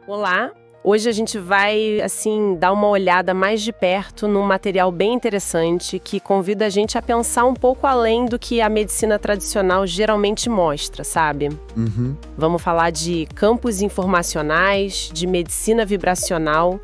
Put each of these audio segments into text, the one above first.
Olá! Hoje a gente vai, dar uma olhada mais de perto num material bem interessante que convida a gente a pensar um pouco além do que a medicina tradicional geralmente mostra, sabe? Uhum. Vamos falar de campos informacionais, de medicina vibracional.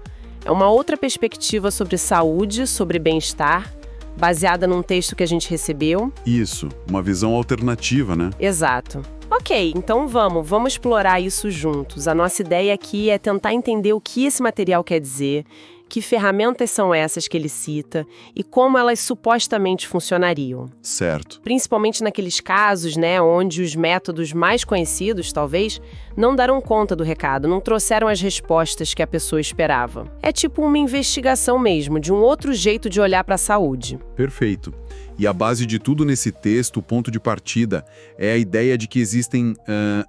É uma outra perspectiva sobre saúde, sobre bem-estar, baseada num texto que a gente recebeu. Isso, uma visão alternativa, né? Exato. Ok, então vamos explorar isso juntos. A nossa ideia aqui é tentar entender o que esse material quer dizer, que ferramentas são essas que ele cita e como elas supostamente funcionariam. Certo. Principalmente naqueles casos, onde os métodos mais conhecidos, talvez, não deram conta do recado, não trouxeram as respostas que a pessoa esperava. É tipo uma investigação mesmo, de um outro jeito de olhar para a saúde. Perfeito. E a base de tudo nesse texto, o ponto de partida, é a ideia de que existem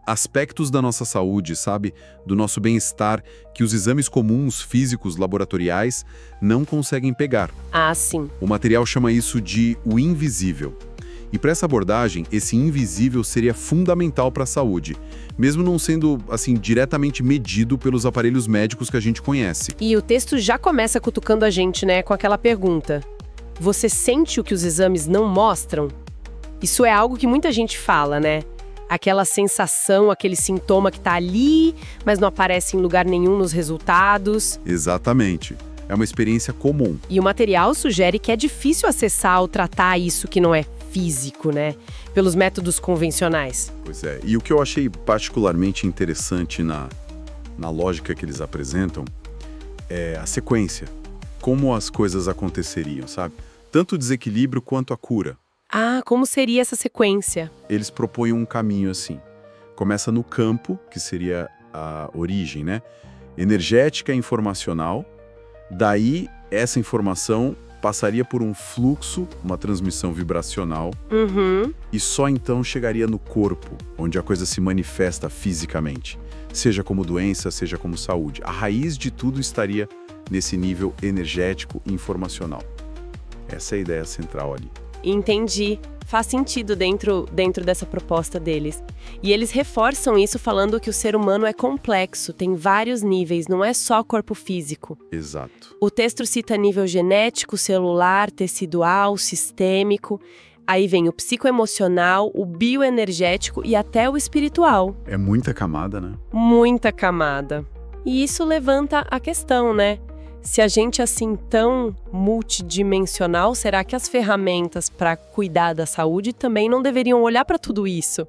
aspectos da nossa saúde, sabe? Do nosso bem-estar, que os exames comuns, físicos, laboratoriais, não conseguem pegar. Ah, sim. O material chama isso de o invisível. E para essa abordagem, esse invisível seria fundamental para a saúde, mesmo não sendo, diretamente medido pelos aparelhos médicos que a gente conhece. E o texto já começa cutucando a gente, com aquela pergunta: você sente o que os exames não mostram? Isso é algo que muita gente fala, Aquela sensação, aquele sintoma que tá ali, mas não aparece em lugar nenhum nos resultados. Exatamente. É uma experiência comum. E o material sugere que é difícil acessar ou tratar isso que não é físico, pelos métodos convencionais. Pois é. E o que eu achei particularmente interessante na lógica que eles apresentam é a sequência. Como as coisas aconteceriam, sabe? Tanto o desequilíbrio quanto a cura. Ah, como seria essa sequência? Eles propõem um caminho assim. Começa no campo, que seria a origem, energética e informacional. Daí, essa informação passaria por um fluxo, uma transmissão vibracional. Uhum. E só então chegaria no corpo, onde a coisa se manifesta fisicamente. Seja como doença, seja como saúde. A raiz de tudo estaria nesse nível energético e informacional. Essa é a ideia central ali. Entendi. Faz sentido dentro dessa proposta deles. E eles reforçam isso falando que o ser humano é complexo, tem vários níveis, não é só corpo físico. Exato. O texto cita nível genético, celular, tecidual, sistêmico. Aí vem o psicoemocional, o bioenergético e até o espiritual. É muita camada, né? Muita camada. E isso levanta a questão, Se a gente é tão multidimensional, será que as ferramentas para cuidar da saúde também não deveriam olhar para tudo isso?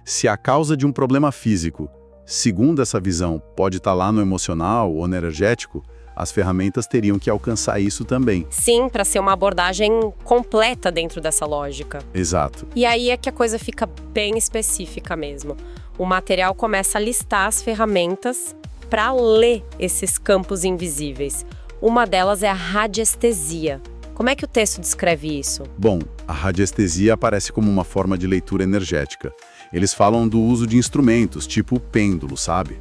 Se a causa de um problema físico, segundo essa visão, pode estar lá no emocional ou no energético, as ferramentas teriam que alcançar isso também. Sim, para ser uma abordagem completa dentro dessa lógica. Exato. E aí é que a coisa fica bem específica mesmo. O material começa a listar as ferramentas para ler esses campos invisíveis. Uma delas é a radiestesia. Como é que o texto descreve isso? Bom, a radiestesia aparece como uma forma de leitura energética. Eles falam do uso de instrumentos, tipo pêndulo, sabe?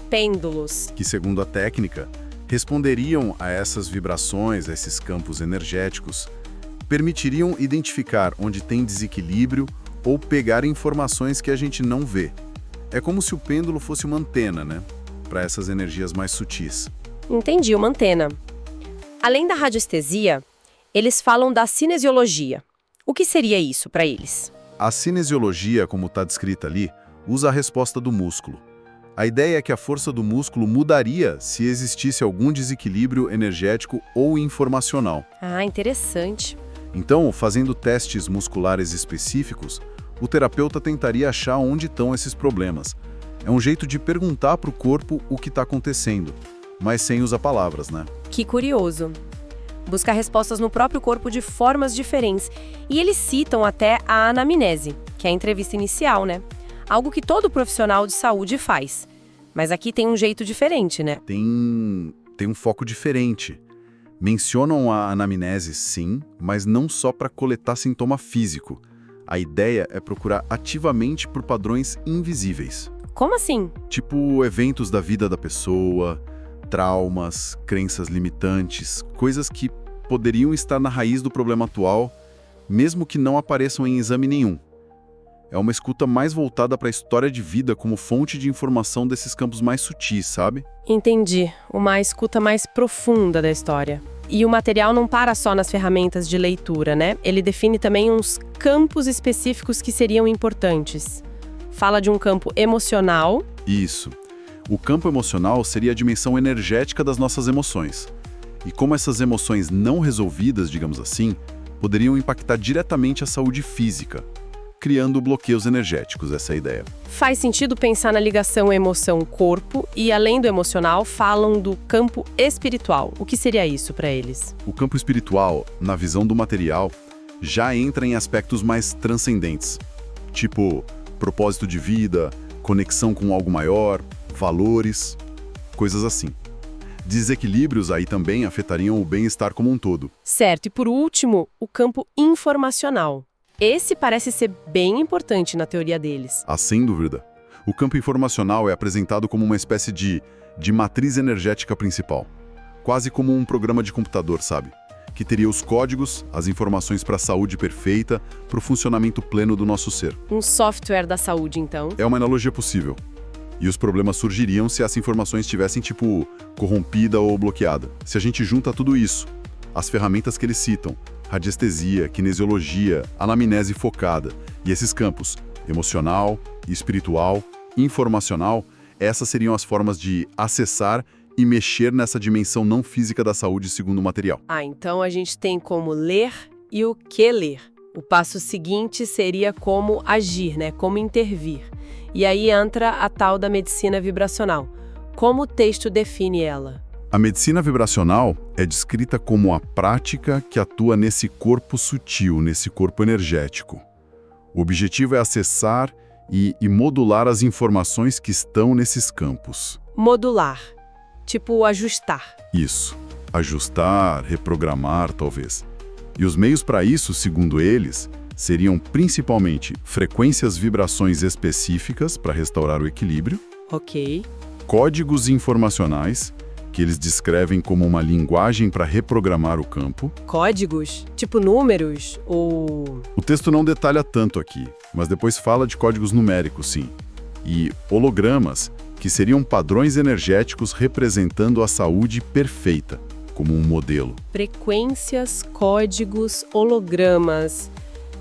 Pêndulos. Que, segundo a técnica, responderiam a essas vibrações, a esses campos energéticos, permitiriam identificar onde tem desequilíbrio ou pegar informações que a gente não vê. É como se o pêndulo fosse uma antena, para essas energias mais sutis. Entendi, uma antena. Além da radiestesia, eles falam da cinesiologia. O que seria isso para eles? A cinesiologia, como está descrita ali, usa a resposta do músculo. A ideia é que a força do músculo mudaria se existisse algum desequilíbrio energético ou informacional. Ah, interessante. Então, fazendo testes musculares específicos, o terapeuta tentaria achar onde estão esses problemas. É um jeito de perguntar para o corpo o que está acontecendo, mas sem usar palavras, Que curioso. Buscar respostas no próprio corpo de formas diferentes. E eles citam até a anamnese, que é a entrevista inicial, Algo que todo profissional de saúde faz. Mas aqui tem um jeito diferente, Tem um foco diferente. Mencionam a anamnese, sim, mas não só para coletar sintoma físico. A ideia é procurar ativamente por padrões invisíveis. Como assim? Tipo eventos da vida da pessoa, traumas, crenças limitantes, coisas que poderiam estar na raiz do problema atual, mesmo que não apareçam em exame nenhum. é uma escuta mais voltada para a história de vida como fonte de informação desses campos mais sutis, sabe? Entendi. Uma escuta mais profunda da história. E o material não para só nas ferramentas de leitura, né? Ele define também uns campos específicos que seriam importantes. Fala de um campo emocional. Isso. O campo emocional seria a dimensão energética das nossas emoções. E como essas emoções não resolvidas, digamos assim, poderiam impactar diretamente a saúde física, criando bloqueios energéticos, essa é a ideia. Faz sentido pensar na ligação emoção-corpo e, além do emocional, falam do campo espiritual. O que seria isso para eles? O campo espiritual, na visão do material, já entra em aspectos mais transcendentes, tipo propósito de vida, conexão com algo maior, valores, coisas assim. Desequilíbrios aí também afetariam o bem-estar como um todo. Certo, e por último, o campo informacional. Esse parece ser bem importante na teoria deles. Ah, sem dúvida. O campo informacional é apresentado como uma espécie de matriz energética principal. Quase como um programa de computador, sabe? Que teria os códigos, as informações para a saúde perfeita, para o funcionamento pleno do nosso ser. Um software da saúde, então. É uma analogia possível. E os problemas surgiriam se essas informações estivessem, corrompida ou bloqueada. Se a gente junta tudo isso, as ferramentas que eles citam, radiestesia, kinesiologia, anamnese focada, e esses campos, emocional, espiritual, informacional, essas seriam as formas de acessar e mexer nessa dimensão não física da saúde segundo o material. Então a gente tem como ler e o que ler. O passo seguinte seria como agir, né? Como intervir. E aí entra a tal da medicina vibracional. Como o texto define ela? A medicina vibracional é descrita como a prática que atua nesse corpo sutil, nesse corpo energético. O objetivo é acessar e modular as informações que estão nesses campos. Modular. Tipo ajustar. Isso. Ajustar, reprogramar, talvez. E os meios para isso, segundo eles, seriam principalmente frequências vibrações específicas para restaurar o equilíbrio, Ok. códigos informacionais, que eles descrevem como uma linguagem para reprogramar o campo. Códigos? Tipo números? Ou... O texto não detalha tanto aqui, mas depois fala de códigos numéricos, sim. E hologramas, que seriam padrões energéticos representando a saúde perfeita, como um modelo. frequências, códigos, hologramas.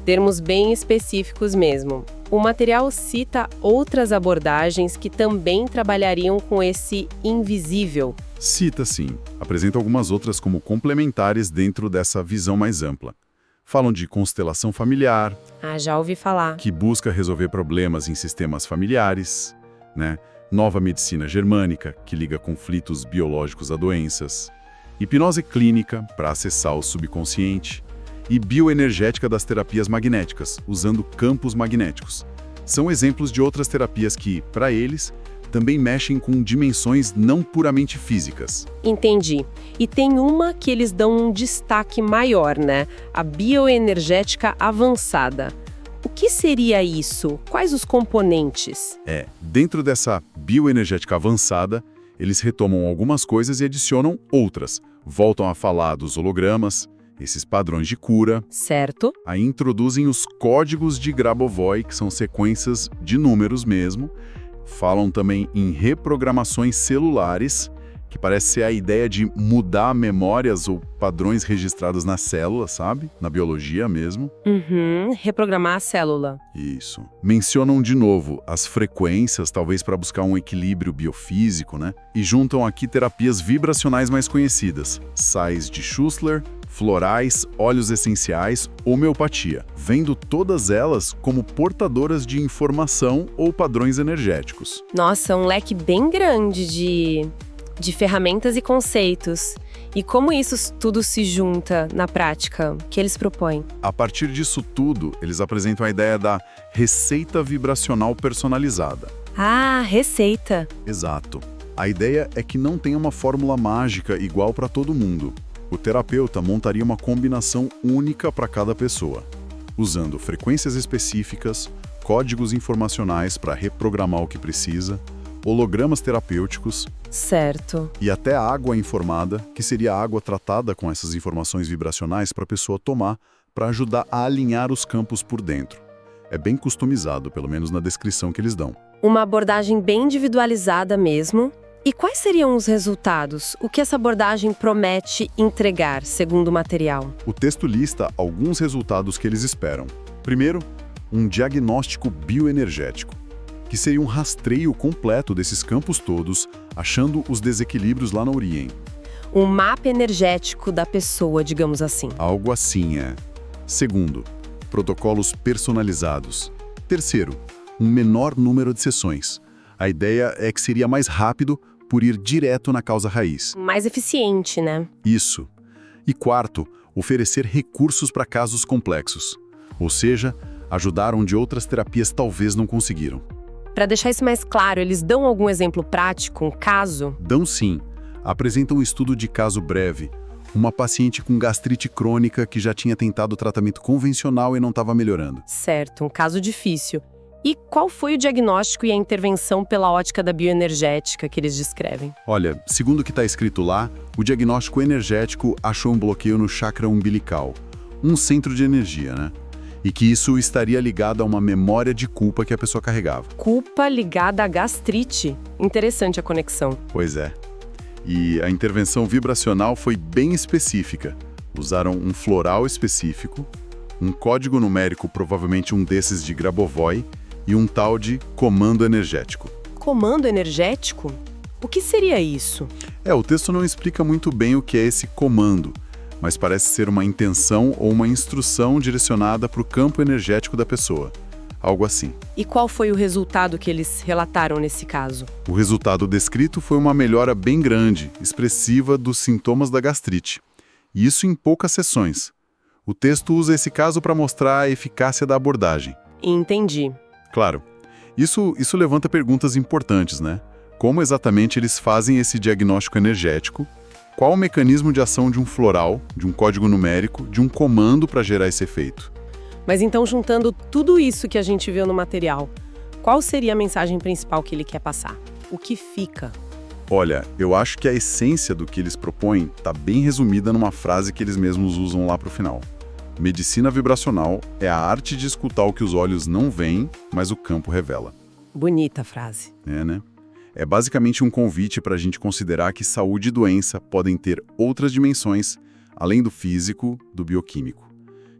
Termos bem específicos mesmo. O material cita outras abordagens que também trabalhariam com esse invisível. Cita, sim. Apresenta algumas outras como complementares dentro dessa visão mais ampla. Falam de constelação familiar, Já ouvi falar. que busca resolver problemas em sistemas familiares, né? Nova medicina germânica, que liga conflitos biológicos a doenças. Hipnose clínica, para acessar o subconsciente. E bioenergética das terapias magnéticas, usando campos magnéticos. São exemplos de outras terapias que, para eles, também mexem com dimensões não puramente físicas. Entendi. E tem uma que eles dão um destaque maior, né? A bioenergética avançada. O que seria isso? Quais os componentes? Dentro dessa bioenergética avançada, eles retomam algumas coisas e adicionam outras. Voltam a falar dos hologramas, esses padrões de cura. Certo. Aí introduzem os códigos de Grabovoi, que são sequências de números mesmo. Falam também em reprogramações celulares, que parece ser a ideia de mudar memórias ou padrões registrados nas células, sabe? Na biologia mesmo. Reprogramar a célula. Isso. Mencionam de novo as frequências, talvez para buscar um equilíbrio biofísico, né? E juntam aqui terapias vibracionais mais conhecidas. Sais de Schussler, florais, óleos essenciais, homeopatia, vendo todas elas como portadoras de informação ou padrões energéticos. Nossa, um leque bem grande de ferramentas e conceitos. E como isso tudo se junta na prática? O que eles propõem? A partir disso tudo, eles apresentam a ideia da receita vibracional personalizada. Receita. Exato. A ideia é que não tem uma fórmula mágica igual para todo mundo. O terapeuta montaria uma combinação única para cada pessoa, usando frequências específicas, códigos informacionais para reprogramar o que precisa, hologramas terapêuticos. Certo. E até água informada, que seria a água tratada com essas informações vibracionais para a pessoa tomar, para ajudar a alinhar os campos por dentro. É bem customizado, pelo menos na descrição que eles dão. Uma abordagem bem individualizada mesmo. E quais seriam os resultados? O que essa abordagem promete entregar, segundo o material? O texto lista alguns resultados que eles esperam. Primeiro, um diagnóstico bioenergético, que seria um rastreio completo desses campos todos, achando os desequilíbrios lá na origem. Um mapa energético da pessoa, digamos assim. Algo assim, é. Segundo, protocolos personalizados. Terceiro, um menor número de sessões. A ideia é que seria mais rápido por ir direto na causa raiz. Mais eficiente, né? Isso. E quarto, oferecer recursos para casos complexos. Ou seja, ajudar onde outras terapias talvez não conseguiram. Para deixar isso mais claro, eles dão algum exemplo prático, um caso? Dão sim. Apresentam um estudo de caso breve. Uma paciente com gastrite crônica que já tinha tentado tratamento convencional e não estava melhorando. Certo, um caso difícil. E qual foi o diagnóstico e a intervenção pela ótica da bioenergética que eles descrevem? Olha, segundo o que está escrito lá, o diagnóstico energético achou um bloqueio no chakra umbilical, um centro de energia, né? E que isso estaria ligado a uma memória de culpa que a pessoa carregava. Culpa ligada à gastrite. Interessante a conexão. Pois é. E a intervenção vibracional foi bem específica. Usaram um floral específico, um código numérico, provavelmente um desses de Grabovoi, e um tal de comando energético. Comando energético? O que seria isso? O texto não explica muito bem o que é esse comando, mas parece ser uma intenção ou uma instrução direcionada para o campo energético da pessoa. Algo assim. E qual foi o resultado que eles relataram nesse caso? O resultado descrito foi uma melhora bem grande, expressiva dos sintomas da gastrite. E isso em poucas sessões. O texto usa esse caso para mostrar a eficácia da abordagem. Entendi. Claro, isso levanta perguntas importantes, né? Como exatamente eles fazem esse diagnóstico energético? Qual o mecanismo de ação de um floral, de um código numérico, de um comando para gerar esse efeito? Mas então, juntando tudo isso que a gente viu no material, qual seria a mensagem principal que ele quer passar? O que fica? Olha, eu acho que a essência do que eles propõem está bem resumida numa frase que eles mesmos usam lá para o final. Medicina vibracional é a arte de escutar o que os olhos não veem, mas o campo revela. Bonita frase. Né? É basicamente um convite para a gente considerar que saúde e doença podem ter outras dimensões, além do físico, do bioquímico,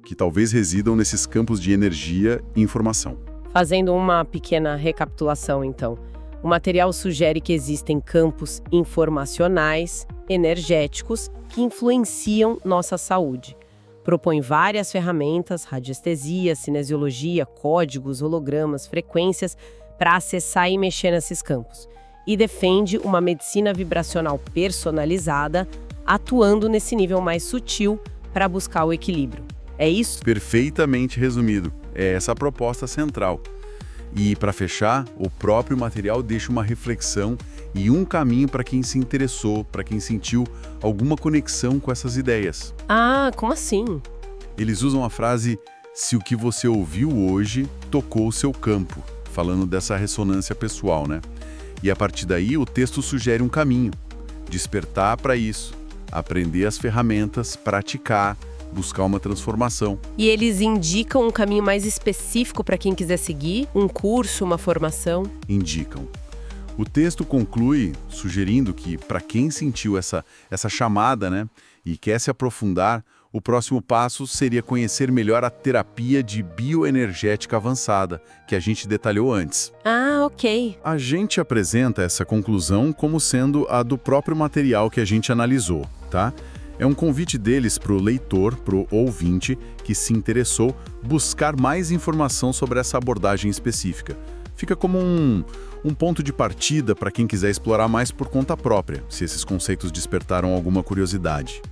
que talvez residam nesses campos de energia e informação. Fazendo uma pequena recapitulação, então, o material sugere que existem campos informacionais, energéticos, que influenciam nossa saúde. Propõe várias ferramentas, radiestesia, cinesiologia, códigos, hologramas, frequências, para acessar e mexer nesses campos. E defende uma medicina vibracional personalizada, atuando nesse nível mais sutil para buscar o equilíbrio. É isso? Perfeitamente resumido. É essa a proposta central. E, para fechar, o próprio material deixa uma reflexão e um caminho para quem se interessou, para quem sentiu alguma conexão com essas ideias. Ah, como assim? Eles usam a frase "se o que você ouviu hoje tocou o seu campo", falando dessa ressonância pessoal, né? E a partir daí o texto sugere um caminho. Despertar para isso, aprender as ferramentas, praticar, buscar uma transformação. E eles indicam um caminho mais específico para quem quiser seguir? Um curso, uma formação? Indicam. O texto conclui sugerindo que, para quem sentiu essa chamada, né, e quer se aprofundar, o próximo passo seria conhecer melhor a terapia de bioenergética avançada, que a gente detalhou antes. Ah, ok. A gente apresenta essa conclusão como sendo a do próprio material que a gente analisou, tá? É um convite deles para o leitor, para o ouvinte que se interessou, buscar mais informação sobre essa abordagem específica. Fica como um ponto de partida para quem quiser explorar mais por conta própria, se esses conceitos despertaram alguma curiosidade.